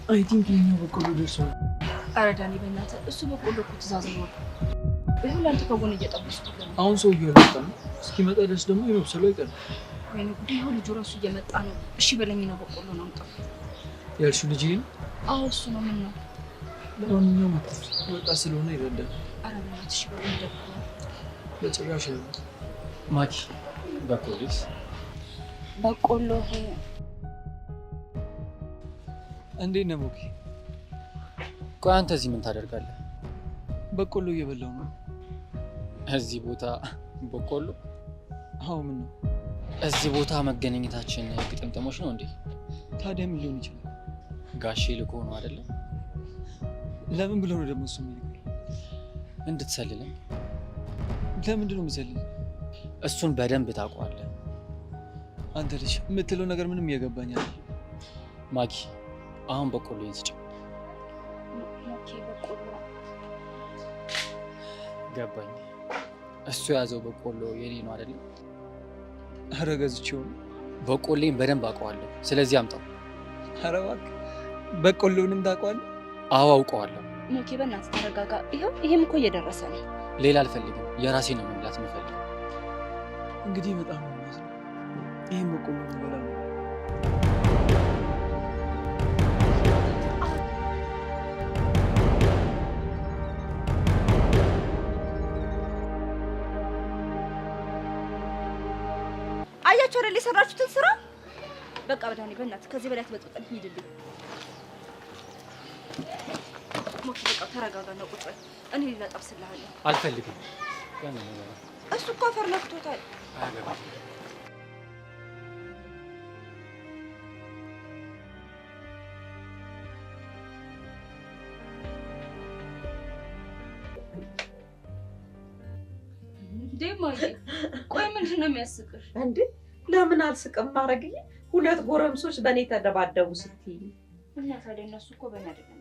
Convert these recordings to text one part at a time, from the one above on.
አይ ቲንክ የኛው በቆሎ ደርሷል። ኧረ ዳኒ በእናትህ እሱ በቆሎ እኮ ትእዛዝ ነው። ይሁን አንተ ከጎን እየጠበስኩት ነው። አሁን ሰውዬው አልመጣም። እስኪመጣ ድረስ ደግሞ የመብሰሉ አይቀርም። ወይኔ ጉዴ! ይኸው ልጁ ራሱ እየመጣ ነው። እሺ በለኝ ነው በቆሎ ነው አምጣው ያልሽው ልጅ ይሄን? አዎ እሱ ነው። ምን ነው? ለማንኛውም ወጣ ስለሆነ ይረዳል። ኧረ በእናትህ እሺ በለኝ ደግሞ በጭራሽ ነው። ማኪ በቆሎስ? በቆሎ እንዴት ነህ ሞኪ? ቆይ አንተ እዚህ ምን ታደርጋለህ? በቆሎ እየበላሁ ነው። እዚህ ቦታ በቆሎ? አዎ ምን ነው? እዚህ ቦታ መገናኘታችን ግጥምጥሞች ነው እንዴ? ታዲያ ምን ሊሆን ይችላል? ጋሼ ልኮ ነው አይደለ? ለምን ብሎ ነው ደግሞ እሱ የሚልከኝ? እንድትሰልለኝ። ለምንድን ነው የምሰልል? እሱን በደንብ ታውቀዋለህ። አንተ ልጅ የምትለው ነገር ምንም እየገባኝ አይደለም። ማኪ አሁን በቆሎ ይንስጭ። ኦኬ በቆሎ ገባኝ። እሱ የያዘው በቆሎ የኔ ነው አይደለ? ኧረ ገዝቼው ነው። በቆሎን በደንብ አውቀዋለሁ። ስለዚህ አምጣው። ኧረ እባክህ በቆሎንም ታውቀዋለህ? አዎ አውቀዋለሁ። ሞኬ በእናትህ ተረጋጋ። ይሄም እኮ እየደረሰ ነው። ሌላ አልፈልግም። የራሴ ነው መብላት የምፈልገው። እንግዲህ በጣም ነው የሚያዝነው። ይሄን በቆሎ እንበላለን። አያችሁ አይደል የሰራችሁትን ስራ። በቃ በዳኒ በእናትህ ከዚህ በላይ ትበጥብጠን ሂድልኝ። ሞኬ በቃ ተረጋጋና ቁጭ በል። እኔ ሌላ ጠብስልሃለሁ። አልፈልግም። እሱ እኮ አፈር ነክቶታል። ደማዬ ቆይ ምንድን ነው የሚያስቅሽ እንዴ? ለምን አልስቅም? ማረግዬ ሁለት ጎረምሶች በእኔ ተደባደቡ ስትይ እና ታዲያ እነሱ እኮ በእኔ አይደለም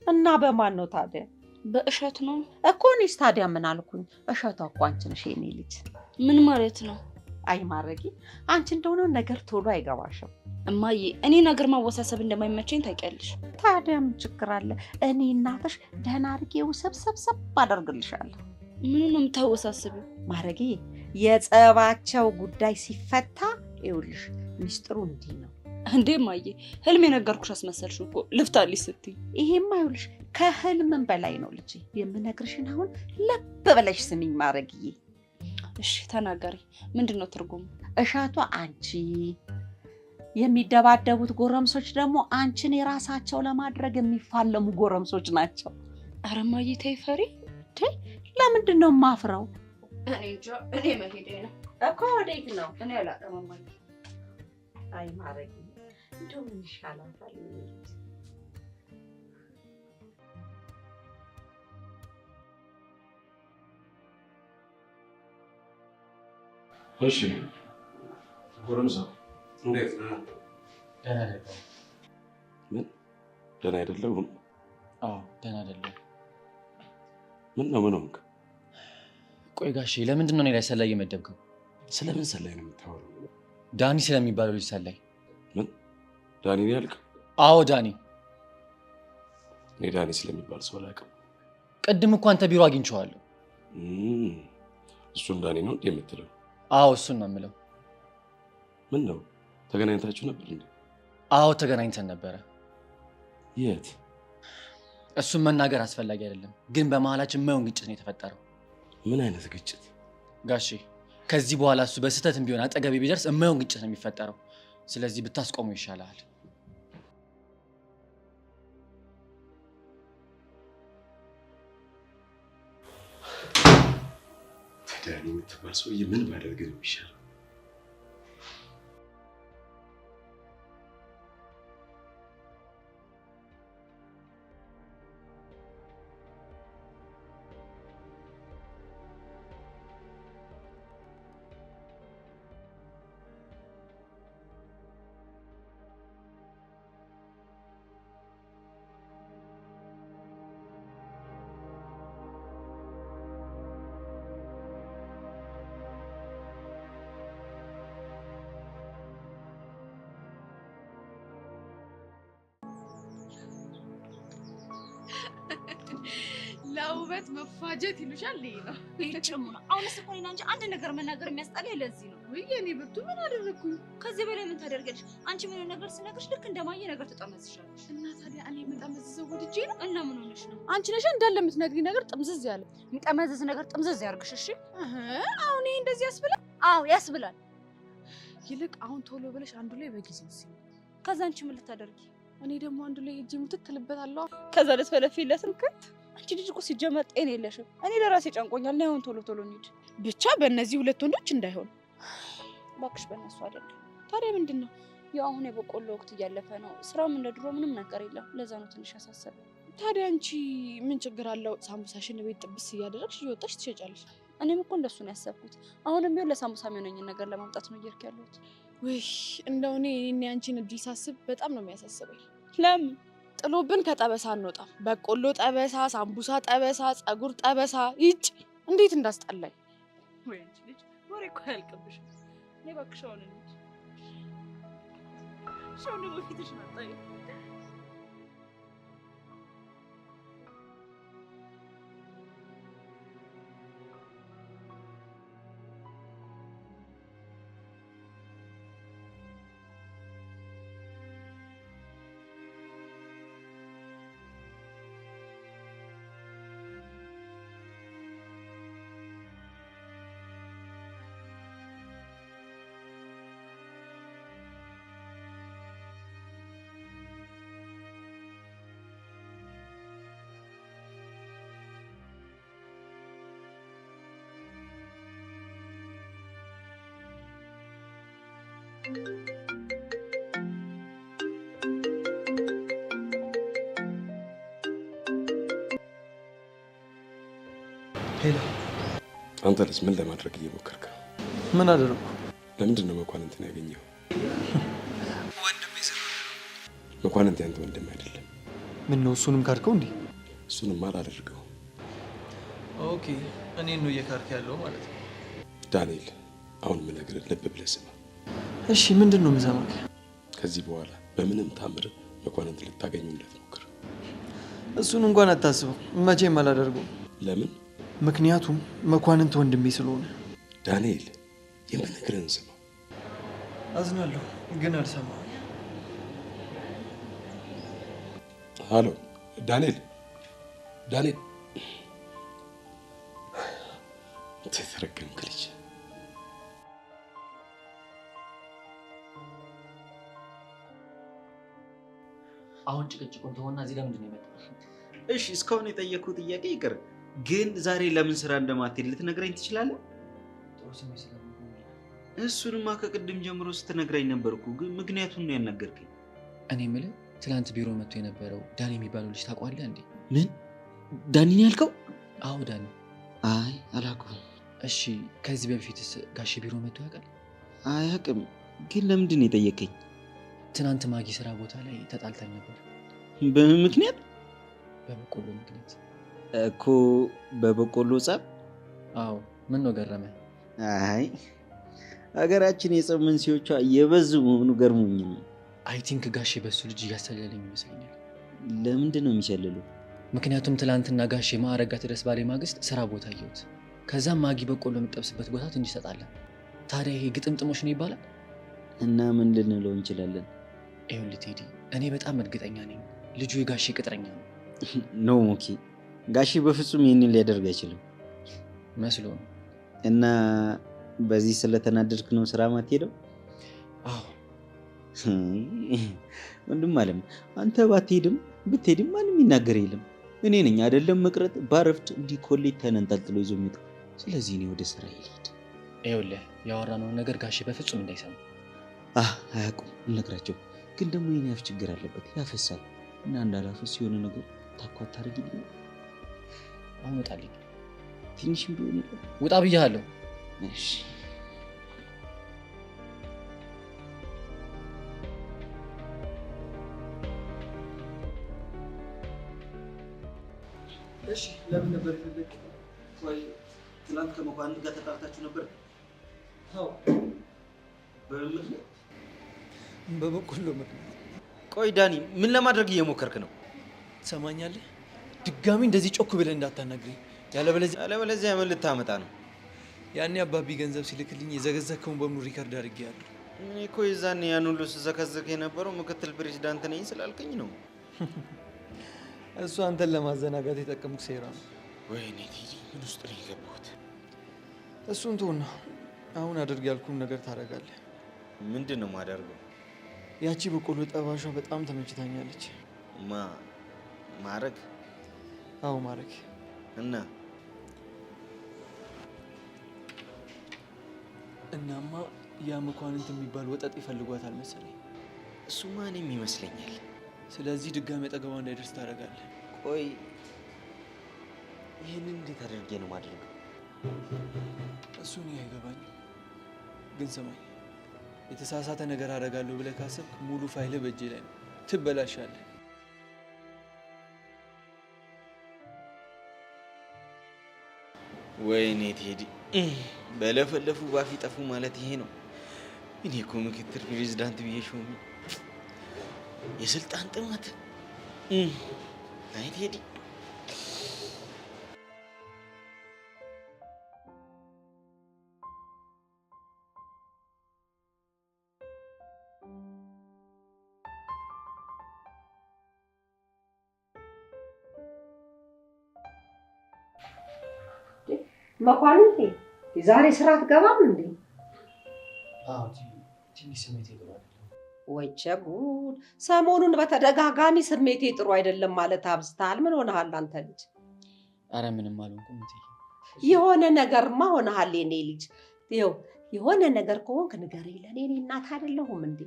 እና በማን ነው ታዲያ? በእሸት ነው እኮ። እኔስ ታዲያ ምን አልኩኝ? እሸቷ እኮ አንቺ ነሽ የኔ ልጅ። ምን ማለት ነው? አይ ማረጊ አንቺ እንደሆነ ነገር ቶሎ አይገባሽም። እማዬ እኔ ነገር ማወሳሰብ እንደማይመቸኝ ታውቂያለሽ። ታዲያ ምን ችግር አለ? እኔ እናትሽ ደህና አድርጌ ውሰብሰብሰብ አደርግልሻለሁ። ምን ነው የምታወሳስቢው? ማረጊ የጸባቸው ጉዳይ ሲፈታ ይኸውልሽ ሚስጥሩ እንዲህ ነው። እንዴ እማዬ ህልም የነገርኩሽ አስመሰልሽ እኮ ልፍታልሽ ስትይ። ይሄማ ይኸውልሽ ከህልምም በላይ ነው ልጄ። የምነግርሽን አሁን ለብ ብለሽ ስሚኝ ማረግዬ። እሺ ተናገሪ። ምንድን ነው ትርጉሙ? እሸቷ አንቺ፣ የሚደባደቡት ጎረምሶች ደግሞ አንቺን የራሳቸው ለማድረግ የሚፋለሙ ጎረምሶች ናቸው። ኧረ እማዬ ተይ ፈሪ። ለምንድን ነው የማፍረው? እኔ እንጃ። እኔ መሄዴ ነው እኮ። ወዴት ነው? እኔ አላውቅም እማዬ። አይ ማረግዬ እንደው ምን ይሻላታል? እሺ ጎረምሳ እንዴት ነህ? ደህና አይደለሁም። ምን ደህና አይደለሁም? አዎ ደህና አይደለሁም። ምን ነው ምን ሆንክ? ቆይ ጋሼ ለምንድን ነው እኔ ላይ ሰላይ የመደብከው? ስለምን ሰላይ ነው የምታወራው? ዳኒ ስለሚባለው ልጅ ሰላይ። ምን ዳኒ ነው ያልከው? አዎ ዳኒ። እኔ ዳኒ ስለሚባል ሰው አላውቅም። ቅድም እኮ አንተ ቢሮ አግኝቼዋለሁ። እሱን ዳኒ ነው እንዴ የምትለው? አዎ እሱን ነው የምለው። ምን ነው ተገናኝታችሁ ነበር እንዴ? አዎ ተገናኝተን ነበረ። የት? እሱን መናገር አስፈላጊ አይደለም፣ ግን በመሀላችን የማይሆን ግጭት ነው የተፈጠረው። ምን አይነት ግጭት? ጋሼ ከዚህ በኋላ እሱ በስህተትም ቢሆን አጠገቤ ቢደርስ የማይሆን ግጭት ነው የሚፈጠረው። ስለዚህ ብታስቆሙ ይሻላል። ዳኒ የምትባል ሰውዬ ምን ባደርግ ነው የሚሻለው? ውበት መፋጀት ይሉሻል ነው ይጭሙና አሁንስ እኮ እኔና አንቺ አንድ ነገር መናገር የሚያስጠላኝ ለዚህ ነው። ወይ እኔ ብርቱ ምን አደረኩኝ? ከዚህ በላይ ምን ታደርጊያለሽ? አንቺ ምን ነገር ስነግርሽ ልክ እንደማየ ነገር ተጠመዝሻለሽ። እና ታዲያ እኔ የምጠመዝዘው ወድጄ ነው? እና ምን ሆነሽ ነው? አንቺ ነሽ እንዳለ የምትነግሪኝ ነገር ጥምዝዝ ያለ። የሚጠመዝዝ ነገር ጥምዝዝ ያርግሽ። እሺ አሁን ይሄ እንደዚህ ያስብላል? አዎ ያስብላል። ይልቅ አሁን ቶሎ ብለሽ አንዱ ላይ በጊዜው ሲል ከዛ አንቺ ምን ልታደርጊ? እኔ ደግሞ አንዱ ላይ ሄጄ ሙትት ልበታለሁ። ከዛ ልትፈለፊለት እንከት። አንቺ ልጅ እኮ ሲጀመር ጤና የለሽም። እኔ ለራሴ ጨንቆኛል። ነው አሁን ቶሎ እንሂድ። ብቻ በእነዚህ ሁለት ወንዶች እንዳይሆን እባክሽ። በእነሱ አይደለም። ታዲያ ምንድን ነው? ያው አሁን የበቆሎ ወቅት እያለፈ ነው። ስራም እንደ ድሮ ምንም ነገር የለም። ለዛ ነው ትንሽ ያሳሰበኝ። ታዲያ አንቺ ምን ችግር አለው? ሳምቡሳሽን ቤት ጥብስ እያደረግሽ እየወጣሽ ትሸጫለሽ። እኔም እኮ እንደሱ ነው ያሰብኩት። አሁንም ቢሆን ለሳምቡሳ የሚሆነኝን ነገር ለማምጣት ነው እየሄድኩ ያለሁት። ወይ እንደው እኔ አንቺን እድል ሳስብ በጣም ነው የሚያሳስበኝ። ለምን ጥሎብን ከጠበሳ አንወጣም? በቆሎ ጠበሳ፣ ሳምቡሳ ጠበሳ፣ ፀጉር ጠበሳ፣ ይጭ እንዴት እንዳስጠላኝ። ወይ አንቺ ልጅ ወሬ እኮ አያልቅብሽም። እኔ እባክሽ አሁን እንሂድ። ሻው ነው በፊትሽ መጣይ ሄሎ፣ አንተ ልጅ ምን ለማድረግ እየሞከርክ ነው? ምን አደረኩ? ለምንድን ነው መኳንንትን ያገኘው? ወንድሜ ስለሆነ። መኳንንት ያንተ ወንድም አይደለም። ምን ነው እሱንም ካድከው እንዴ? እሱንም አላደርገው። ኦኬ፣ እኔን ነው እየካድክ ያለው ማለት ነው። ዳንኤል፣ አሁን የምነግርህ ልብ ብለህ ስማ። እሺ፣ ምንድን ነው የምሰማህ? ከዚህ በኋላ በምንም ታምር መኳንንት ልታገኙ እንዳትሞክር። እሱን እንኳን አታስበው፣ መቼም አላደርገውም። ለምን? ምክንያቱም መኳንንት ወንድሜ ስለሆነ። ዳንኤል፣ የምነግርህን ስማ። አዝናለሁ ግን አልሰማም። ሃሎ ዳንኤል፣ ዳንኤል፣ ተረገምክ ልጅ። አሁን ጭቅጭቁን ተሆና እዚህ ለምንድን ነው የመጣው? እሺ እስካሁን የጠየኩት ጥያቄ ይቅር፣ ግን ዛሬ ለምን ስራ እንደማትሄድ ልትነግረኝ ትችላለህ? ጥሩ ስሜት ስለሚሆን እሱንማ ከቅድም ጀምሮ ስትነግረኝ ነበርኩ፣ ግን ምክንያቱን ነው ያናገርከኝ። እኔ የምልህ ትናንት ቢሮ መጥቶ የነበረው ዳኒ የሚባለው ልጅ ታውቀዋለህ እንዴ? ምን ዳኒን ያልከው? አዎ ዳኒ። አይ አላውቀውም። እሺ ከዚህ በፊትስ ጋሽ ቢሮ መጥቶ ያውቃል? አያውቅም። ግን ለምንድን ነው የጠየቀኝ? ትናንት ማጊ ስራ ቦታ ላይ ተጣልተን ነበር። በምን ምክንያት? በበቆሎ ምክንያት እኮ። በበቆሎ ጸብ? አዎ። ምን ነው ገረመ? አይ ሀገራችን የጸብ መንስኤዎቿ የበዙ መሆኑ ገርሞኝ ነው። አይ ቲንክ ጋሼ በሱ ልጅ እያሰለለኝ ይመስለኛል። ለምንድን ነው የሚሸልሉ? ምክንያቱም ትላንትና ጋሼ ማዕረጋ ድረስ ባለ ማግስት ስራ ቦታ አየሁት። ከዛም ማጊ በቆሎ የምጠብስበት ቦታ ትንሽ ተጣላ። ታዲያ ይሄ ግጥምጥሞሽ ነው ይባላል? እና ምን ልንለው እንችላለን? ይኸውልህ ቴዲ፣ እኔ በጣም እርግጠኛ ነኝ ልጁ የጋሼ ቅጥረኛ ነው። ኖ ሞኪ፣ ጋሼ በፍጹም ይህንን ሊያደርግ አይችልም መስሎ ነው። እና በዚህ ስለተናደድክ ነው ስራ ማትሄደው? አዎ ወንድም አለም፣ አንተ ባትሄድም ብትሄድም ማንም ይናገር የለም። እኔ ነኝ አይደለም መቅረት ባረፍት እንዲህ ኮሌት ተነንጠልጥሎ ይዞ የሚወጣ። ስለዚህ እኔ ወደ ስራ ይሄድ። ይኸውልህ ያወራነውን ነገር ጋሼ በፍጹም እንዳይሰማ። አያውቁም፣ እነግራቸው። ግን ደግሞ የኔ አፍ ችግር አለበት፣ ያፈሳል። እና እንዳላፈስ የሆነ ነገር ታኳት ታደርጊልኝ። አሁን ውጣልኝ። ትንሽም ቢሆን የለም። ውጣ ብያለሁ። እሺ እሺ፣ ለምን ነበር የፈለግህ? ወይ ትናንት ከመኳንንት ጋር ተጣልታችሁ ነበር? አዎ። በምን ምክንያት? በበቆሎ ምክንያት። ቆይ ዳኒ፣ ምን ለማድረግ እየሞከርክ ነው? ትሰማኛለህ? ድጋሚ እንደዚህ ጮክ ብለህ እንዳታናግረኝ። ያለበለዚያ ምን ልታመጣ ነው? ያኔ አባቢ ገንዘብ ሲልክልኝ የዘገዘከውን በሙሉ ሪከርድ አድርጌያለሁ። እኔ እኮ የዛኔ ያን ሁሉ ስዘከዘክ የነበረው ምክትል ፕሬዚዳንት ነኝ ስላልከኝ ነው። እሱ አንተን ለማዘናጋት የጠቀምኩት ሴራ ነው። ወይኔ ቴዲ፣ ምን ውስጥ ነው የገባሁት? እሱን ተውና አሁን አድርግ ያልኩህን ነገር ታደርጋለህ። ምንድን ነው የማደርገው? ያቺ በቆሎ ጠባሿ በጣም ተመችታኛለች። ማረግ? አዎ ማረግ። እናማ ያ መኳንንት የሚባል ወጠጥ ይፈልጓታል መሰለኝ። እሱማ እኔም ይመስለኛል። ስለዚህ ድጋሚ አጠገቧ እንዳይደርስ ታደርጋለህ። ቆይ ይህንን እንዴት አድርጌ ነው ማድረገው? እሱ እኔ አይገባኝም። ግን ስማኝ፣ የተሳሳተ ነገር አደርጋለሁ ብለህ ካሰብክ ሙሉ ፋይልህ በእጄ ላይ ነው፣ ትበላሻለህ። ወይኔ ቴዲ፣ በለፈለፉ ባፍ ጠፉ ማለት ይሄ ነው። እኔ እኮ ምክትል ፕሬዚዳንት ብዬ ሾሚ። የስልጣን ጥማት። አይ ቴዲ፣ መኳንንቴ የዛሬ ስራ አትገባም እንዴ? አዎ ትንሽ ስሜቴ ጥሩ አይደለም። ወይቼ ጉድ! ሰሞኑን በተደጋጋሚ ስሜቴ ጥሩ አይደለም ማለት አብዝተሃል። ምን ሆነሃል አንተ ልጅ? አረ ምንም አልሆንኩም እቴ። የሆነ ነገርማ ሆነሃል የኔ ልጅ። ይኸው የሆነ ነገር ከሆንክ ንገረኝ። ለእኔ እኔ እናት አይደለሁም እንዴ?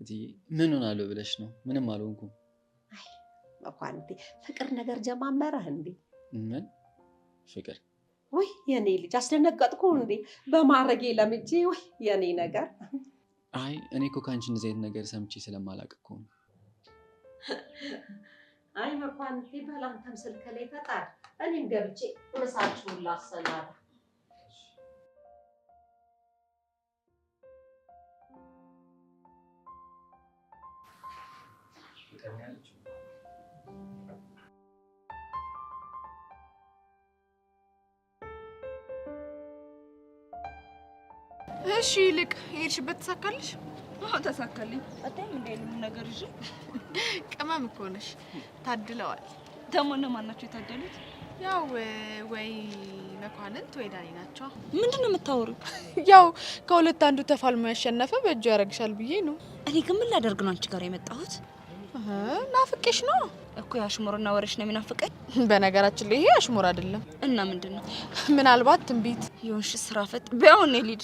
እቴ ምን ሆናለሁ ብለሽ ነው? ምንም አልሆንኩም። አይ መኳንንቴ፣ ፍቅር ነገር ጀማመረህ እንዴ? ምን ፍቅር? ወይ የኔ ልጅ አስደነገጥኩ እንዴ? በማረጌ ለምጄ። ወይ የኔ ነገር። አይ እኔ እኮ ከአንቺ እንደዚህ አይነት ነገር ሰምቼ ስለማላውቅ እኮ ነው። አይ መኳንንቴ፣ በላንተም ስልክ ላይ ተጣል። እኔም ገብቼ ምሳችሁን ላሰናዳ። እሺ ይልቅ የሄድሽበት ተሳካልሽ? አዎ ተሳካልኝ። አታይም እንደ ሁሉ ነገር ይዤ። ቅመም እኮ ነሽ። ታድለዋል። ደግሞ እነማን ናቸው የታደሉት? ያው ወይ መኳንንት ወይ ዳኒ ናቸው። ምንድን ነው የምታወሩት? ያው ከሁለት አንዱ ተፋልሞ ያሸነፈ በእጁ ያረግሻል ብዬ ነው። እኔ ግን ምን ላደርግ ነው አንቺ ጋር የመጣሁት? ናፍቄሽ ነው እኮ። የአሽሙርና ወሬሽ ነው የሚናፍቀኝ። በነገራችን ላይ ይሄ አሽሙር አይደለም። እና ምንድን ነው? ምናልባት ትንቢት ይሁንሽ። ስራ ፈት ቢያውን ልጅ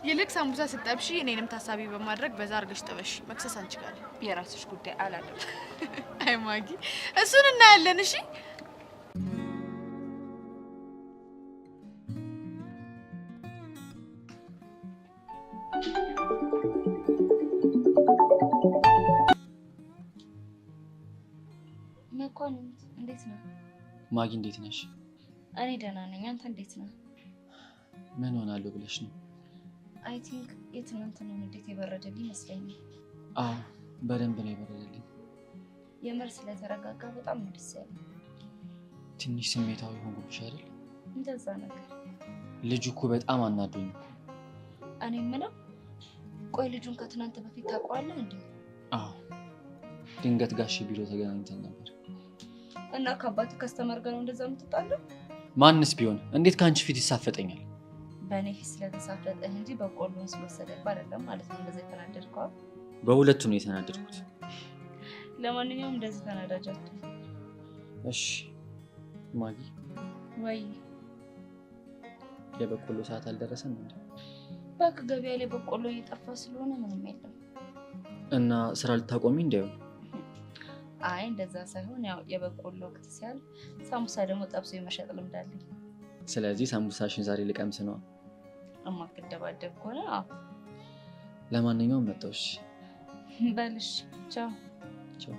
ይልቅ ሳምቡሳ ስጠብሺ እኔንም ታሳቢ በማድረግ በዛ አርገሽ ጥበሽ መክሰስ አንቺ ጋር የራስሽ ጉዳይ አላለም። አይ ማጊ፣ እሱን እናያለን። እሺ መኳንንት እንዴት ነው? ማጊ እንዴት ነሽ? እኔ ደህና ነኝ። አንተ እንዴት ነህ? ምን ሆናለሁ ብለሽ ነው? አይ ቲንክ የትናንትናው እንዴት የበረደልኝ ይመስለኛል። አዎ በደንብ ነው የበረደልኝ። የምር ስለተረጋጋ በጣም ነው ደስ ያለኝ። ትንሽ ስሜታዊ ሆንኩብሽ አይደል? እንደዛ ነገር። ልጁ እኮ በጣም አናዶኝ። እኔ የምለው ቆይ ልጁን ከትናንት በፊት ታውቀዋለህ እንዴ? አዎ ድንገት ጋሽ ቢሮ ተገናኝተን ነበር። እና ከአባት ከስተመር ጋር ነው እንደዛ የምትጣለው? ማንስ ቢሆን እንዴት ከአንቺ ፊት ይሳፈጠኛል? በእኔ ፊት ስለተሳፈጠህ እንጂ በቆሎን ስለወሰደብህ አይደለም ማለት ነው እንደዛ የተናደድከው? በሁለቱም ነው የተናደድኩት። ለማንኛውም እንደዚህ ተናዳጃችሁ። እሺ ማጊ፣ ወይ የበቆሎ ሰዓት አልደረሰም እንዴ? ባክ ገበያ ላይ በቆሎ እየጠፋ ስለሆነ ምንም የለም። እና ስራ ልታቆሚ እንዳይሆን? አይ እንደዛ ሳይሆን ያው የበቆሎ ወቅት ሲያልፍ ሳሙሳ ደግሞ ጠብሶ የመሸጥ ልምድ አለኝ። ስለዚህ ሳሙሳሽን ዛሬ ልቀምስ ነው። እማትደባደብ ከሆነ አዎ። ለማንኛውም መጣሁሽ። በልሽ። ቻው ቻው።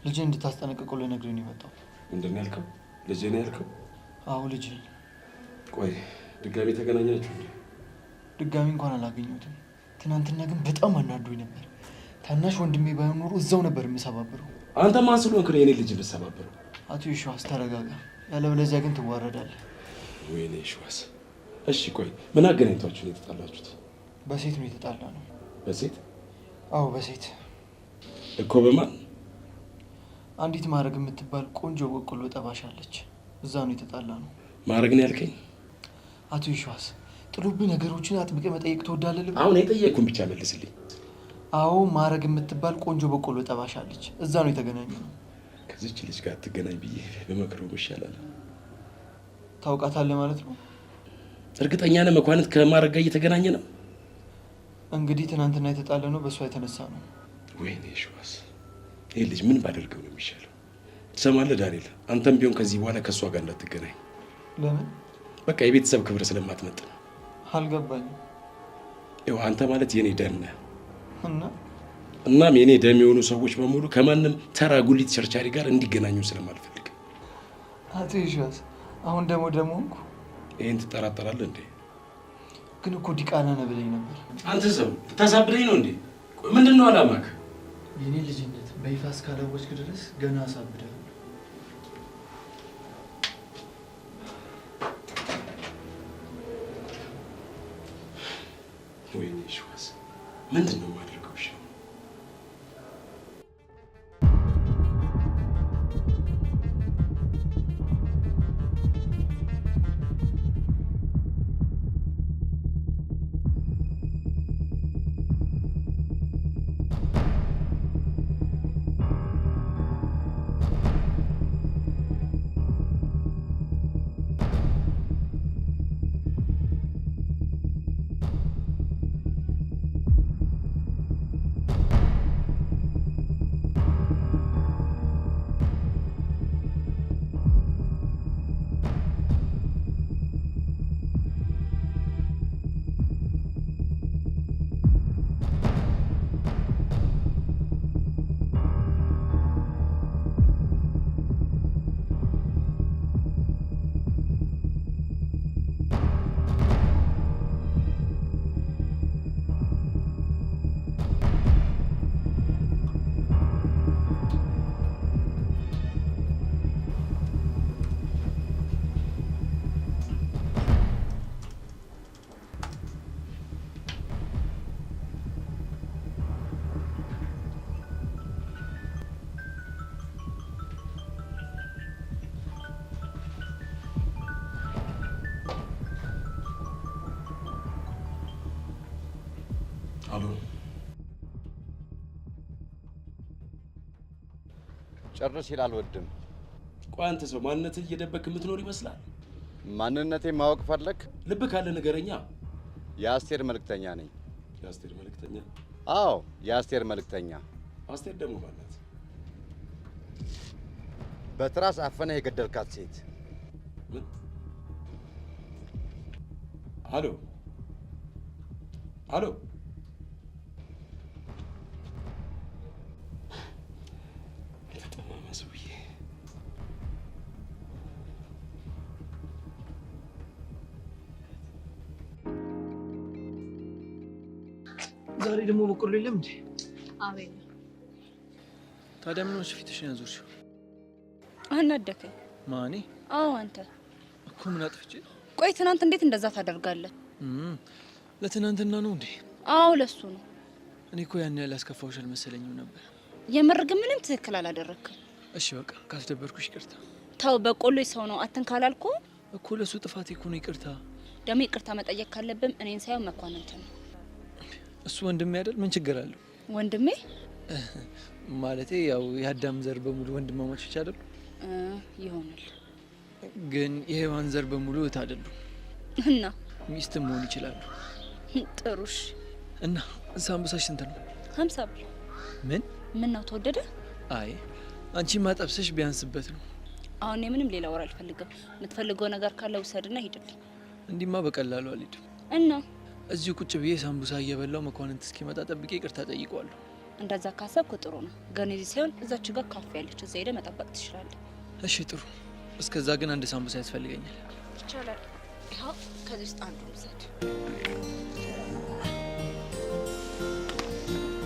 ልጄ እንድታስጠነቅቀው ልነግርህ ነው የመጣው። ምንድን ነው ያልከው? ልጄ ነው ያልከው? አዎ ልጄ። ቆይ ድጋሚ ተገናኛችሁ እንዴ? ድጋሚ እንኳን አላገኘሁትም። ትናንትና ግን በጣም አናዶኝ ነበር። ታናሽ ወንድሜ ባይሆን ኖሮ እዛው ነበር የምሰባብረው። አንተ ማን ስለሆንክ ነው የኔ ልጅ ልትሰባብረው? አቶ ይሸዋስ ተረጋጋ፣ ያለበለዚያ ግን ትዋረዳለህ። ወይኔ ይሸዋስ። እሺ ቆይ ምን አገናኝቷችሁ ነው የተጣላችሁት? በሴት ነው የተጣላ ነው። በሴት? አዎ በሴት እኮ። በማን? አንዲት ማድረግ የምትባል ቆንጆ በቆሎ ጠባሽ አለች። እዛ ነው የተጣላ ነው። ማድረግ ነው ያልከኝ? አቶ ይሸዋስ ጥሩብኝ ነገሮችን አጥብቀህ መጠየቅ ትወዳለህ? አሁን የጠየቅኩን ብቻ መልስልኝ። አዎ ማድረግ የምትባል ቆንጆ በቆሎ ጠባሽ አለች። እዛ ነው የተገናኘ ነው። ከዚች ልጅ ጋር ትገናኝ ብዬ በመክረው ይሻላል። ታውቃታለህ ማለት ነው? እርግጠኛ ነህ መኳንንት ከማድረግ ጋር እየተገናኘ ነው? እንግዲህ ትናንትና የተጣለ ነው በእሷ የተነሳ ነው። ወይኔ ይሸዋስ፣ ይህ ልጅ ምን ባደርገው ነው የሚሻለው? ትሰማለህ ዳንኤል፣ አንተም ቢሆን ከዚህ በኋላ ከእሷ ጋር እንዳትገናኝ። ለምን? በቃ የቤተሰብ ክብር ስለማትመጥን። አልገባኝም። ይኸው አንተ ማለት የኔ ደም ነህ እና እናም የኔ ደም የሆኑ ሰዎች በሙሉ ከማንም ተራ ጉሊት ቸርቻሪ ጋር እንዲገናኙ ስለማልፈልግ። አቶ ይሸዋስ አሁን ደግሞ ሆንኩ። ይሄን ትጠራጠራለህ እንዴ? ግን እኮ ዲቃላ ነህ ብለኝ ነበር። አንተ ሰው ልታሳብደኝ ነው እንዴ? ምንድን ነው አላማክ? የኔ ልጅነት በይፋ እስካላወቅክ ድረስ ገና አሳብደህ። ወይኔ ይሸዋስ ምንድን ነው የማደርገው? እሺ አሎ። ጨርስ ይላል ወድም። ቆይ አንተ ሰው ማንነትህ እየደበክ የምትኖር ይመስላል። ማንነቴን ማወቅ ፈለክ? ልብ ካለ ንገረኛ። የአስቴር መልእክተኛ ነኝ። የአስቴር መልእክተኛ? አዎ የአስቴር መልእክተኛ። አስቴር ደግሞ ማናት? በትራስ አፈና የገደልካት ሴት። ምን? አሎ አሎ። ዛሬ ደግሞ በቆሎ የለም እንዴ? አቤት። ታዲያ ምን ሆነሽ ፊትሽን ያዞርሽው? አናደከኝ። ማኔ? አዎ አንተ እኮ ምን አጥፍቼ? ቆይ ትናንት እንዴት እንደዛ ታደርጋለህ? ለትናንትና ነው እንዴ? አዎ ለሱ ነው። እኔ እኮ ያን ያህል ያስከፋውሽ አልመሰለኝም ነበር። የምር ግን ምንም ትክክል አላደረክም። እሺ በቃ ካስደበርኩሽ ይቅርታ። ተው በቆሎ ሰው ነው አትንካላልኩ እኮ ለሱ ጥፋት እኮ ነው ይቅርታ። ደግሞ ይቅርታ መጠየቅ ካለብም እኔን ሳይሆን መኳንንት ነው። እሱ ወንድሜ አይደል? ምን ችግር አለው? ወንድሜ ማለቴ ያው የአዳም ዘር በሙሉ ወንድማማቾች አይደሉ? ይሆናል። ግን የሔዋን ዘር በሙሉ እህት አይደሉ? እና ሚስትም መሆን ይችላሉ። ጥሩሽ። እና ሳምቡሳሽ ስንት ነው? 50 ብር። ምን ነው ተወደደ? አይ አንቺ ማጠብሰሽ ቢያንስበት ነው። አሁን ምንም ሌላ ወር አልፈልግም። የምትፈልገው ነገር ካለ ውሰድና ሂድልኝ። እንዲማ በቀላሉ አልሄድም። እና እዚሁ ቁጭ ብዬ ሳምቡሳ እየበላው መኳንንት እስኪመጣ ጠብቄ ይቅርታ ጠይቀዋለሁ። እንደዛ ካሰብክ ጥሩ ነው። ግን እዚህ ሳይሆን እዛች ጋር ካፌ ያለች እዛ ሄደህ መጠበቅ ትችላለህ። እሺ ጥሩ። እስከዛ ግን አንድ ሳምቡሳ ያስፈልገኛል። ይቻላል። ይኸው ከዚህ ውስጥ አንዱን ውሰድ።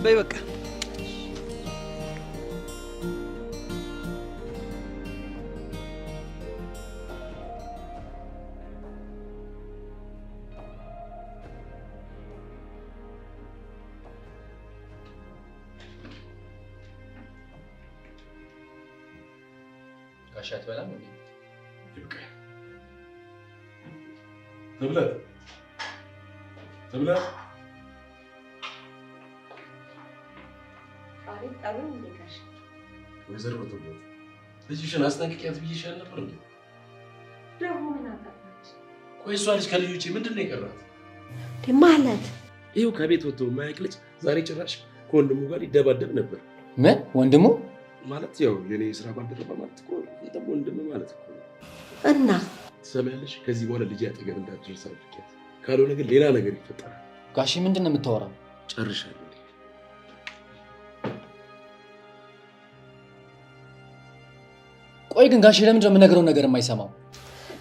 በይ በቃ ጋሽ አትበላም እንዴ? ይብቃ። ተብላት ተብላት አሪፍ ጠሩ እንደጋሽ ወይዘሮ ተብላት ልጅሽን አስጠንቅቂያት ብዬሻል ነበር እንዴ? ደግሞ ምን አጣጣች? ቆይ እሷ ልጅ ከልጅ ውጪ ምንድን ነው የቀራት? ማለት ይኸው ከቤት ወጥቶ የማያውቅ ልጅ ዛሬ ጭራሽ ከወንድሙ ጋር ይደባደብ ነበር። ምን ወንድሙ? ማለት ያው የኔ ስራ ባልደረባ ማለት እኮ አንተም ወንድም ማለት እኮ ነው። እና ትሰሚያለሽ? ከዚህ በኋላ ልጅ አጠገብ እንዳትደርስ አድርጊያት፣ ካልሆነ ግን ሌላ ነገር ይፈጠራል። ጋሺ ምንድን ነው የምታወራው? ጨርሻለሁ። ቆይ ግን ጋሺ ለምንድን ነው የምነግረውን ነገር የማይሰማው?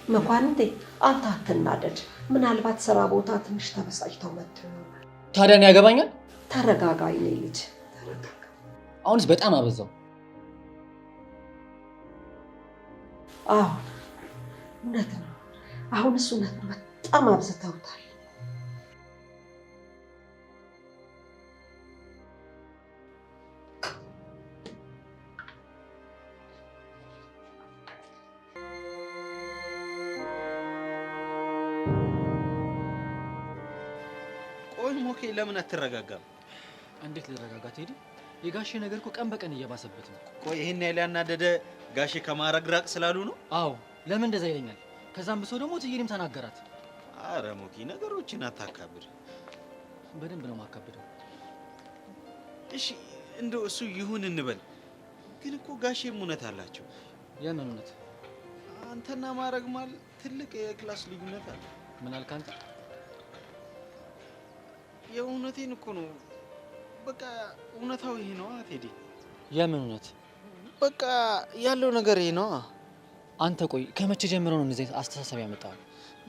መኳንንቴ አንተ አትናደድ። ምናልባት ስራ ቦታ ትንሽ ተበሳጭተው መጥተው ይሆናል። ታዲያ እኔ ያገባኛል? ተረጋጋ የኔ ልጅ ተረጋጋ። አሁንስ በጣም አበዛው። አዎ እውነት ነው። አሁንስ እውነት ነው። በጣም አብዝተውታል። ቆይ ሞኬ ለምን አትረጋጋም? እንዴት ልረጋጋ ቴዲ? የጋሼ ነገር እኮ ቀን በቀን እየባሰበት ነው። ቆይ ይሄን ያለ ያናደደ ጋሼ ከማረግ ራቅ ስላሉ ነው? አዎ ለምን እንደዛ ይለኛል? ከዛም ብሶ ደግሞ ትዬንም ተናገራት። አረ ሞኬ ነገሮችን አታካብድ። በደንብ ነው ማካብደው። እሺ እንደው እሱ ይሁን እንበል፣ ግን እኮ ጋሼም እውነት አላቸው። የምን እውነት? አንተና ማረግ ማለት ትልቅ የክላስ ልዩነት አለ። ምን አልክ አንተ? የእውነቴን እኮ ነው። በቃ እውነታው ይሄ ነው ቴዲ። የምን እውነት? በቃ ያለው ነገር ይሄ ነው። አንተ ቆይ ከመቼ ጀምሮ ነው እንደዚህ አስተሳሰብ ያመጣው?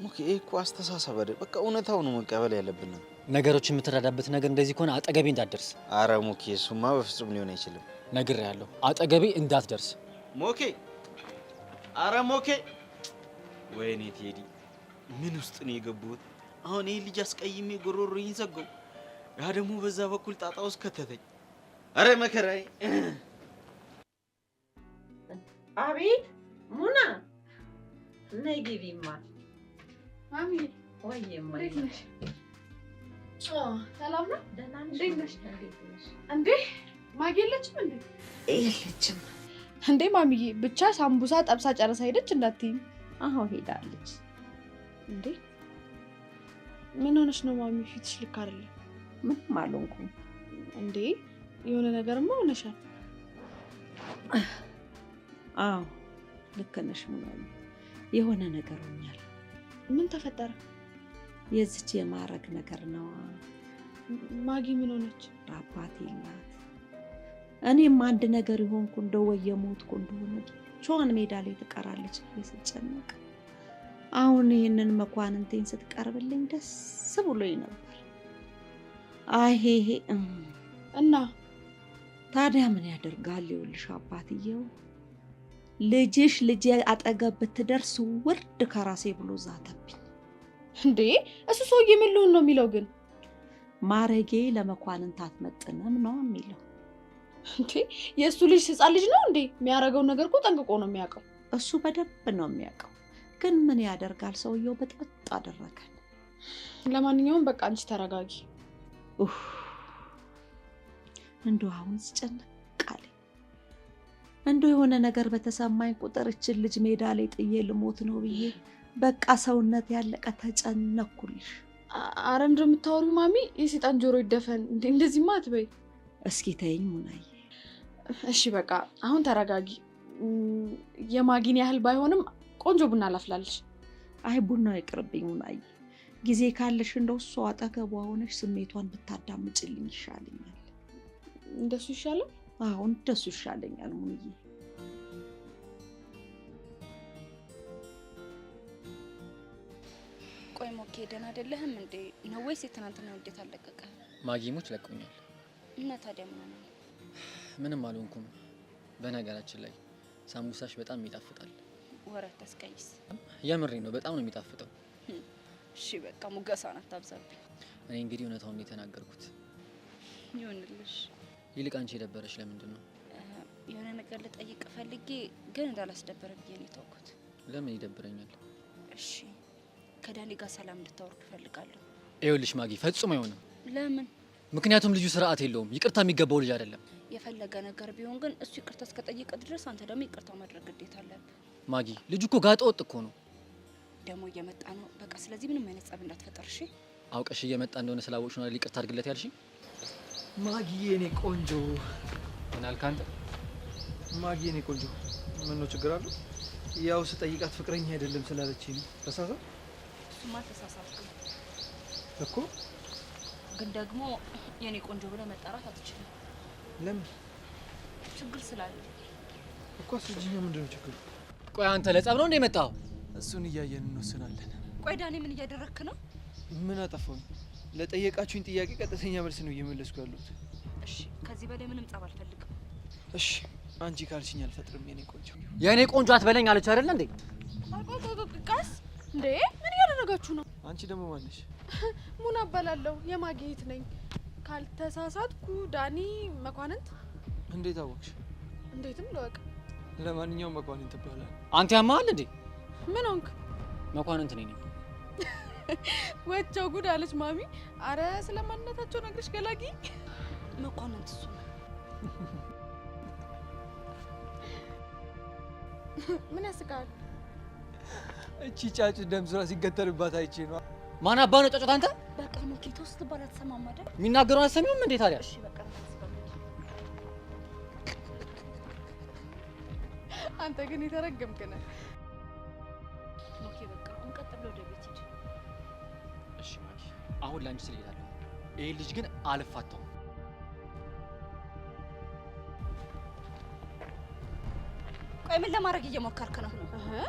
ሞኬ እኮ አስተሳሰብ አይደል፣ በቃ እውነታው ነው መቀበል ያለብን። ነገሮችን የምትረዳበት ነገር እንደዚህ ከሆነ አጠገቤ እንዳትደርስ። አረ ሞኬ እሱማ በፍጹም ሊሆን አይችልም። ነግሬሃለሁ፣ አጠገቤ እንዳትደርስ ሞኬ። አረ ሞኬ፣ ወይኔ ቴዲ ምን ውስጥ ነው የገቡት? አሁን ይሄ ልጅ አስቀይሜ ጎሮሮዬን ዘጋው። ያ ደግሞ በዛ በኩል ጣጣ ውስጥ ከተተኝ። አረ መከራዬ። አቤት ሙና፣ ነይ ግቢማ። ማሚ ወይዬማ እንዴት ነሽ? ሰላም ነው? ደህና እንዴት ነሽ? ነሽ? እንዴት ነሽ? እንዴ ማጊ የለችም እንዴ? የለችም። እንዴ ማሚዬ ብቻ ሳምቡሳ ጠብሳ ጨርሳ ሄደች እንዳትይኝ። አሁን ሄዳለች። እንዴ ምን ሆነሽ ነው ማሚ? ፊትሽ ልክ አይደለም። ምንም አልሆንኩም። እንዴ የሆነ ነገርማ ሆነሻል። አዎ ልክ ነሽ ሙናዬ፣ የሆነ ነገር ሆኛል። ምን ተፈጠረ? የዚች የማረግ ነገር ነው። ማጊ ምን ሆነች? አባቴ ናት። እኔም አንድ ነገር ይሆንኩ እንደው ወይ የሞትኩ እንደሆነ ብቻዋን ሜዳ ላይ ትቀራለች ብዬ ስጨነቅ፣ አሁን ይህንን መኳንንቴን ስትቀርብልኝ ደስ ብሎኝ ነበር። አይሄ እና ታዲያ ምን ያደርጋል? ይኸውልሽ አባትየው ልጅሽ ልጄ አጠገብ ብትደርስ ውርድ ከራሴ ብሎ ዛተብኝ። እንዴ እሱ ሰውዬ ምን ልሆን ነው የሚለው? ግን ማረጌ ለመኳንንት አትመጥንም ነው የሚለው። እንዴ የእሱ ልጅ ህፃን ልጅ ነው እንዴ? የሚያደርገው ነገር እኮ ጠንቅቆ ነው የሚያውቀው። እሱ በደንብ ነው የሚያውቀው። ግን ምን ያደርጋል? ሰውየው በጥብጥ አደረገን። ለማንኛውም በቃ አንቺ ተረጋጊ። እንደው አሁን ስጨነቅ አለኝ። እንደው የሆነ ነገር በተሰማኝ ቁጥር እችን ልጅ ሜዳ ላይ ጥዬ ልሞት ነው ብዬ በቃ ሰውነት ያለቀ ተጨነኩልሽ። አረ እንደው የምታወሪው ማሚ የሴጣን ጆሮ ይደፈን። እንዴ እንደዚህማ አትበይ። እስኪ ተይኝ ሙናዬ። እሺ በቃ አሁን ተረጋጊ። የማጊን ያህል ባይሆንም ቆንጆ ቡና ላፍላልሽ። አይ ቡናው ይቅርብኝ ሙናዬ። ጊዜ ካለሽ እንደው እሷ አጠገቧ ሆነሽ ስሜቷን ብታዳምጭልኝ ይሻለኛል። እንደሱ ይሻላል? አዎ እንደሱ ይሻለኛል ሙኒዬ። ቆይ ሞኬ ደህና አይደለህም እንዴ? ነው ወይስ የትናንትናው እንዴት አለቀቀ? ማጊሞች ለቁኛል። እና ታዲያ ምን ሆነ? ምንም አልሆንኩም። በነገራችን ላይ ሳምቡሳሽ በጣም ይጣፍጣል። ወራት ተስቀይስ። የምሬ ነው፣ በጣም ነው የሚጣፍጠው። እሺ በቃ ሙገሳን አታብዛብኝ። እኔ እንግዲህ እውነታውን ነው የተናገርኩት። ይሁንልሽ። ይልቅ አንቺ የደበረሽ ለምንድን ነው? የሆነ ነገር ልጠይቅ ፈልጌ ግን እንዳላስደበረ ብዬ ነው የተውኩት። ለምን ይደብረኛል? እሺ ከዳኒ ጋር ሰላም እንድታወርዱ ፈልጋለሁ። ይኸውልሽ ማጊ፣ ፈጽሞ አይሆንም። ለምን? ምክንያቱም ልጁ ስርዓት የለውም። ይቅርታ የሚገባው ልጅ አይደለም። የፈለገ ነገር ቢሆን ግን እሱ ይቅርታ እስከጠየቀ ድረስ አንተ ደግሞ ይቅርታ ማድረግ ግዴታ አለብህ። ማጊ፣ ልጁ እኮ ጋጠ ወጥ እኮ ነው። ደግሞ እየመጣ ነው። በቃ ስለዚህ ምንም አይነት ጸብ እንዳትፈጠር እሺ? አውቀሽ እየመጣ እንደሆነ ስላወቅሽ ነው ይቅርታ አድርግለት ያልሽኝ? ማጊ የኔ ቆንጆ። ምን አልክ አንተ? ማጊ የኔ ቆንጆ፣ ምን ነው ችግር አለው? ያው ስጠይቃት ፍቅረኛ አይደለም ስላለችኝ ነው። ተሳሳ? እሱማ ተሳሳትኩ እኮ። ግን ደግሞ የኔ ቆንጆ ብለህ መጣራት አትችልም። ለምን? ችግር ስላለ እኮ። አስረጅኛ፣ ምንድን ነው ችግሩ? ቆይ አንተ ለጸብ ነው እንደ የመጣኸው? እሱን እያየን እንወስናለን። ቆይ ዳኒ ምን እያደረግክ ነው? ምን አጠፋሁኝ? ለጠየቃችሁኝ ጥያቄ ቀጥተኛ መልስ ነው እየመለስኩ ያለሁት። እሺ ከዚህ በላይ ምንም ጸብ አልፈልግም። እሺ አንቺ ካልሽኝ አልፈጥርም። የኔ ቆንጆ የኔ ቆንጆ አትበለኝ አለች አይደል እንዴ? ቀስ እንዴ! ምን እያደረጋችሁ ነው? አንቺ ደግሞ ማለሽ? ሙና እባላለሁ፣ የማግኘት ነኝ። ካልተሳሳትኩ ዳኒ መኳንንት። እንዴት አወቅሽ? እንዴትም ለወቅ። ለማንኛውም መኳንንት ትባላለህ። አንተ ያማል እንዴ? ምን ሆንክ? መኳንንት ነኝ። ወቸው ጉድ አለች ማሚ። አረ ስለማንነታቸው ነግረሽ ገላጊ። መኳንንት እሱ ነው። ምን ያስቃል? እቺ ጫጭ ደም ስራ ሲገተርባት አይቼ ነው። ማን አባ ነው ጫጫት? አንተ በቃ ሞኬቶ ስትባል አትሰማም አይደል? የሚናገረውን አትሰሚውም እንዴ ታዲያ? እሺ በቃ አንተ ግን የተረገምክ ነህ። ሞኬ በቃ እንቀጥል፣ ወደ ቤት ሂድ። እሺ ማጊ፣ አሁን ላንቺ ስል እሄዳለሁ። ይሄ ልጅ ግን አልፋታውም። ቆይ ምን ለማድረግ እየሞከርክ ነው?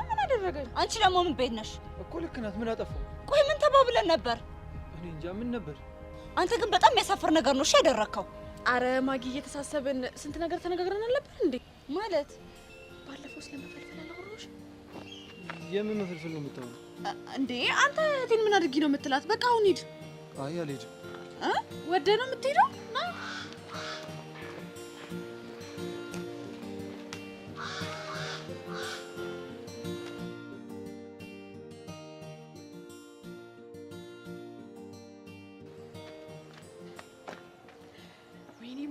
ምን አደረገኝ? አንቺ ደግሞ ምን ቤት ነሽ እኮ? ልክ ናት። ምን አጠፋው? ቆይ ምን ተባብለን ነበር? እኔ እንጃ ምን ነበር። አንተ ግን በጣም የሚያሳፍር ነገር ነው እሺ ያደረግከው። አረ ማጊ፣ እየተሳሰብን ስንት ነገር ተነጋግረን አልነበር እንዴ? ማለት ባለፈው ስለመፈልፈል አላወራሁሽ? የምን መፈልፈል ነው የምታወራው እንዴ? አንተ እህቴን ምን አድርጊ ነው የምትላት? በቃ አሁን ሂድ። አይ አልሄድም። ወደ ነው የምትሄደው? ና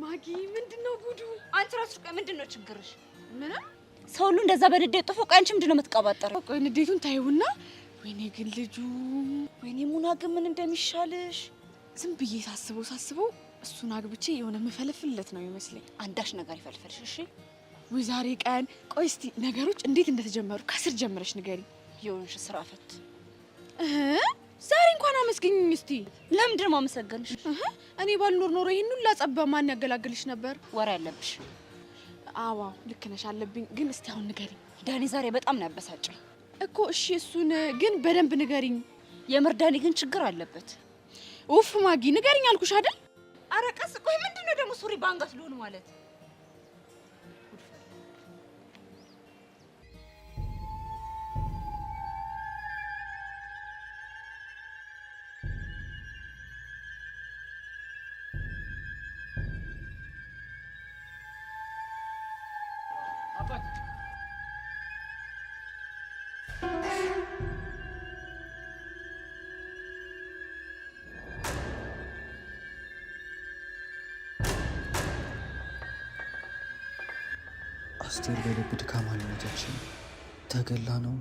ማጊ፣ ምንድነው ጉዱ? አንቺ ራስሽ ቆይ ምንድነው ችግርሽ? ምንም። ሰው ሁሉ እንደዛ በንዴት ጥፎ ቆይ አንቺ ምንድነው የምትቀባጠረው? ቆይ ንዴቱን ታይውና፣ ወይኔ ግን ልጁ፣ ወይኔ ሙና ግን ምን እንደሚሻልሽ ዝም ብዬ ሳስበው እሱን አግብቼ የሆነ መፈለፍለት ነው ይመስለኝ። አንዳሽ ነገር ይፈልፈልሽ። እሺ ወይ ዛሬ ቀን። ቆይ እስቲ ነገሮች እንዴት እንደተጀመሩ ከስር ጀምረሽ ንገሪ። የሆንሽ ስራ ፈት ዛሬ እንኳን አመስገኝኝ እስቲ። ለምንድን ነው የማመሰግንሽ? እኔ ባልኖር ኖሮ ይሄን ሁሉ ጸብ ማን ያገላግልሽ ነበር? ወሬ ያለብሽ። አዎ ልክ ነሽ፣ አለብኝ። ግን እስቲ አሁን ንገሪኝ። ዳኒ ዛሬ በጣም ነው ያበሳጨኝ እኮ። እሺ እሱን ግን በደንብ ንገሪኝ። የምር ዳኒ ግን ችግር አለበት። ኡፍ ማጊ፣ ንገሪኝ አልኩሽ አይደል? ኧረ ቀስ። ቆይ ምንድነው ደግሞ ሱሪ ባንጋት ልሆን ማለት? አስቴር በልብ ድካም አልሞተችም፣ ተገላ ነው